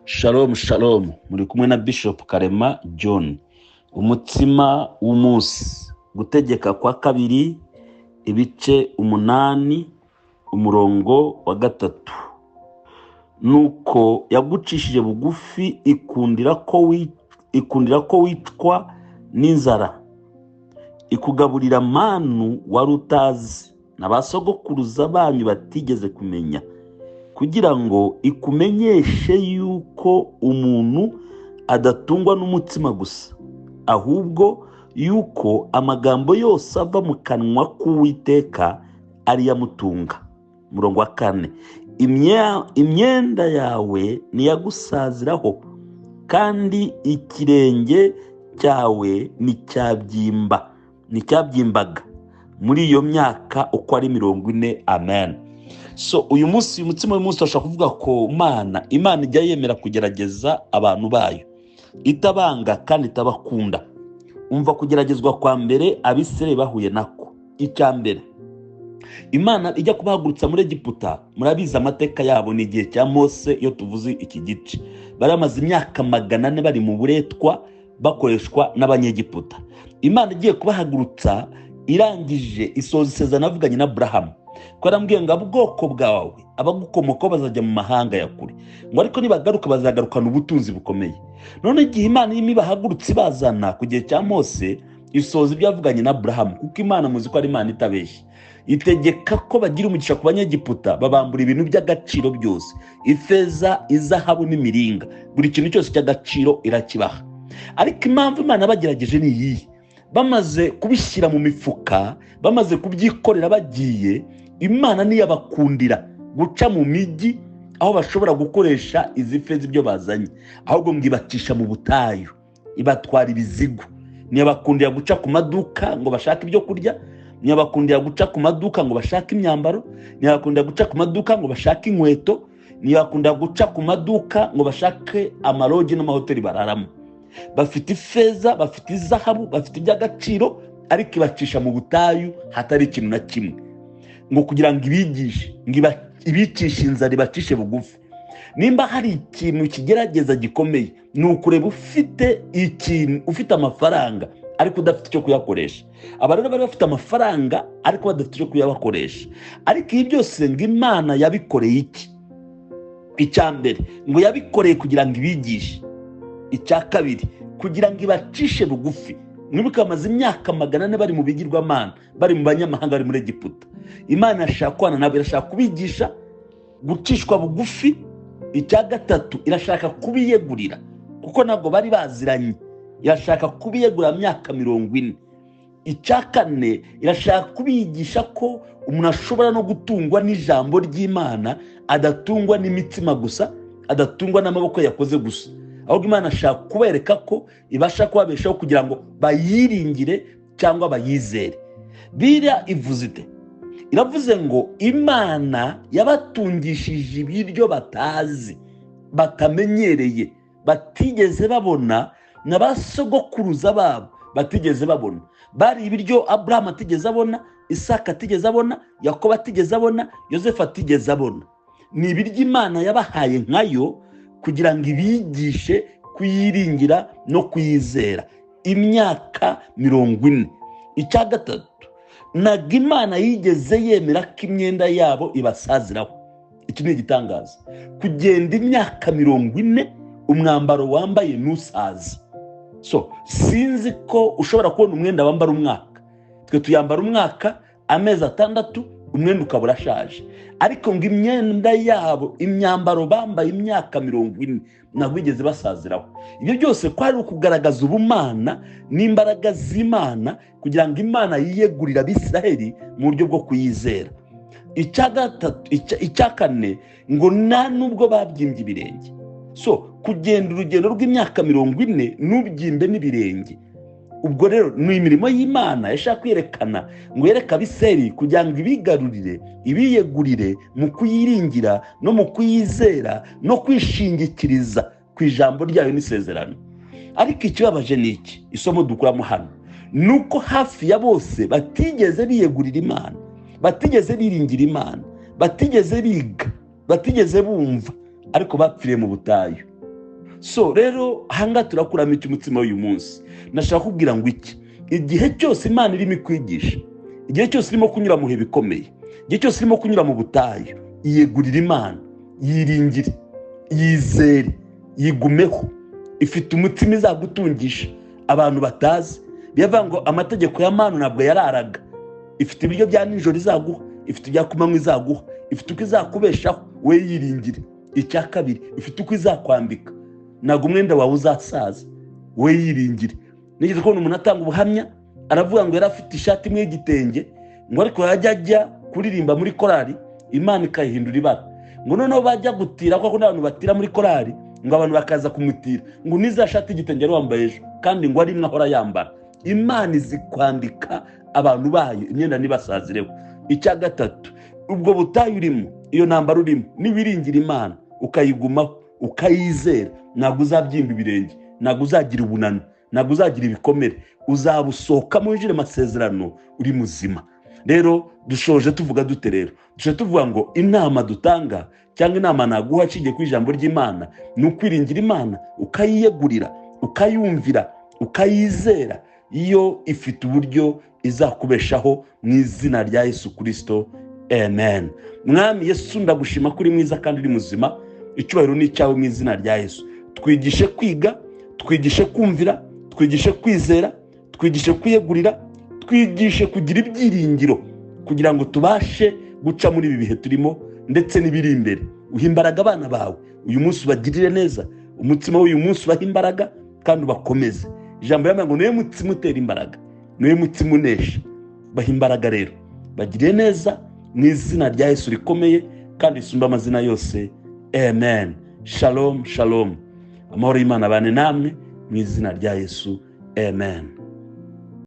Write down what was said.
Shalom shalom, muri kumwe na Bishop Karema John. Umutsima w'umunsi, gutegeka kwa kabiri ibice 8 umurongo wa 3. Nuko yagucishije bugufi ikundira ko witwa n'inzara, ikugaburira manu wari utazi n'abasogokuruza banyu batigeze kumenya, kugira ngo ikumenyeshe yuko umuntu adatungwa n'umutsima gusa, ahubwo yuko amagambo yose ava mu kanwa k'Uwiteka ari yamutunga. Murongo wa 4. Imyenda yawe niyagusaziraho, kandi ikirenge cyawe nticyabyimbyaga muri iyo myaka uko ari 40. Amen. So uyu munsi umutsima w'umunsi turashaka kuvuga ko Imana ijya yemera kugerageza abantu bayo, itabanga kandi itabakunda. Umva kugeragezwa kwa mbere Abisirayeli bahuye nako. Icya mbere, Imana ijya kubahagurutsa muri Egiputa. Murabizi amateka yabo ni igihe cya Mose. Iyo tuvuze iki gice, bari bamaze imyaka 400 bari mu buretwa bakoreshwa n'abanyegiputa. Imana igiye kubahagurutsa irangije isoza isezerano avuganye na Abrahamu, ko arambwiye ngo ubwoko bwawe abagukomokaho bazajya mu mahanga ya kure, ngo ariko nibagaruka bazagarukana ubutunzi bukomeye. None igihe Imana ibahagurutse ibazana ku gihe cya Mose, isoza ibyo yavuganye na Abrahamu, kuko Imana muzi ko ari Imana itabeshya. Itegeka ko bagira umugisha ku banyegiputa, babambura ibintu by'agaciro byose, ifeza, izahabu n'imiringa, buri kintu cyose cy'agaciro irakibaha. Ariko impamvu Imana bagerageje ni iyi: bamaze kubishyira mu mifuka, bamaze kubyikorera bagiye, Imana niyabakundira guca mu migi aho bashobora gukoresha izi feza ibyo bazanye, ahubwo ngo ibacisha mu butayu, ibatwara ibizigo. Niyabakundira guca ku maduka ngo bashake ibyo kurya, niyabakundira guca ku maduka ngo bashake imyambaro, niyabakundira guca ku maduka ngo bashake inkweto, niyabakundira guca ku maduka ngo bashake amarogi n'amahoteli bararamo. Bafite ifeza, bafite izahabu, bafite iby'agaciro, ariko ibacisha mu butayu hatari ikintu na kimwe, ngo kugira ngo ibigishe, ngo ibicishe inzara, ibacishe bugufi. Nimba hari ikintu kigerageza gikomeye, ni ukureba ufite ikintu, ufite amafaranga ariko udafite icyo kuyakoresha. Aba rero bari bafite amafaranga ariko badafite icyo kuyabakoresha. Ariko ibi byose ngo Imana yabikoreye iki? Icya mbere, ngo yabikoreye kugira ngo ibigishe. Icya kabiri, kugira ngo ibacishe bugufi. Mwibuke bamaze imyaka 400 bari mu bigirwamana, bari mu banyamahanga, bari muri Egiputa. Imana irashaka kwana nabo, irashaka kubigisha gucishwa bugufi. Icya gatatu, irashaka kubiyegurira, kuko ntabwo bari baziranye. Irashaka kubiyegura myaka 40. Icya kane, irashaka kubigisha ko umuntu ashobora no gutungwa n'ijambo ry'Imana, adatungwa n'imitsima gusa, adatungwa n'amaboko yakoze gusa. Ahubwo Imana ashaka kubereka ko ibasha kubabeshaho kugira ngo bayiringire cyangwa bayizere. Biriya ivuze ite? Iravuze ngo Imana yabatungishije ibiryo batazi, batamenyereye, batigeze babona, n'abasogokuruza babo batigeze babona. Bari ibiryo Abrahamu atigeze abona, Isaka atigeze abona, Yakobo atigeze abona, Yosefu atigeze abona. Ni ibiryo Imana yabahaye nkayo kugira ngo ibigishe kuyiringira no kuyizera imyaka 40. Icya gatatu, ntabwo Imana yigeze yemera ko imyenda yabo ibasaziraho. Iki ni igitangaza, kugenda imyaka 40 umwambaro wambaye ntusaze. So sinzi ko ushobora kubona umwenda wambara umwaka. Twe tuyambara umwaka, amezi 6, umwenda ukaba urashaje. Ariko ngo imyenda yabo, imyambaro bambaye imyaka 40 ntabwo bigeze basaziraho. Ibyo byose kwari ukugaragaza ubumana n'imbaraga z'Imana, kugira ngo Imana yiyegurira Abisirayeli mu buryo bwo kuyizera. Icya kane, ngo nta nubwo babyimbye ibirenge. So kugenda urugendo rw'imyaka 40 n'ubyimbe n'ibirenge, ubwo rero ni imirimo y'Imana yashaka kwerekana, ngo yereka Abisirayeli kugira ngo ibigarurire, ibiyegurire mu kuyiringira no mu kuyizera no kwishingikiriza ku ijambo ryayo n'isezerano. Ariko ikibabaje ni iki? Isomo dukuramo hano nuko hafi ya bose batigeze biyegurira Imana, batigeze biringira Imana, batigeze biga, batigeze bumva, ariko bapfiriye mu butayu. So rero hanga turakuramo iki umutsima w'uyu munsi. Nashaka kubwira ngo iki, igihe cyose Imana irimo ikwigisha, igihe cyose irimo kunyura mu bihe bikomeye, igihe cyose irimo kunyura mu butayu, yiyegurira Imana, yiringire, yizere, yigumeho, ifite umutima izagutungisha. Abantu batazi bivuga ngo amategeko ya Mana ntabwo yararaga, ifite ibiryo bya nijoro izaguha, ifite ibya kumanywa izaguha, ifite uko izakubeshaho, we yiringire. Icya kabiri, ifite uko izakwambika, ntabwo umwenda wawe uzasaza, we yiringire. Nigeze kubona umuntu atanga ubuhamya, aravuga ngo yari afite ishati imwe y'igitenge, ngo ariko yajya kuririmba muri korali, Imana ikayihindura ibara, ngo noneho bajya gutira, kuko n'abantu batira muri korali, ngo abantu bakaza kumutira, ngo niza shati y'igitenge yari wambaye ejo, kandi ngo ari imwe ahora yambara. Imana izi kwambika abantu bayo imyenda ntibasazireho. Icya gatatu, ubwo butayu urimo, iyo ntambara urimo, niwiringira Imana ukayigumaho, ukayizera, ntabwo uzabyimba ibirenge, ntabwo uzagira ubunani, ntabwo uzagira ibikomere, uzabusohokamo winjire amasezerano uri muzima. Rero dushoje tuvuga dute rero? Dushoje tuvuga ngo inama dutanga cyangwa inama naguha nshingiye ku ijambo ry'Imana ni ukwiringira Imana, ukayiyegurira, ukayumvira, ukayizera. Iyo ifite uburyo izakubeshaho mu izina rya Yesu Kristo, amen. Mwami Yesu, ndagushima kuri mwiza kandi uri muzima, icyubahiro ni icyawe mu izina rya Yesu. Twigishe kwiga, twigishe kumvira, twigishe kwizera, twigishe kwiyegurira, twigishe kugira ibyiringiro, kugira ngo tubashe guca muri ibi bihe turimo ndetse n'ibiri imbere. Uha imbaraga abana bawe uyu munsi, ubagirire neza, umutsima w'uyu munsi ubaha imbaraga kandi ubakomeze. Ijambo ry'Imana ngo niwe mutsima utera imbaraga, niwe mutsima unesha. Baha imbaraga rero, bagirire neza mu izina rya Yesu rikomeye kandi risumba amazina yose, amen. Shalom, shalom. Amahoro y'Imana abane namwe mu izina rya Yesu, amen.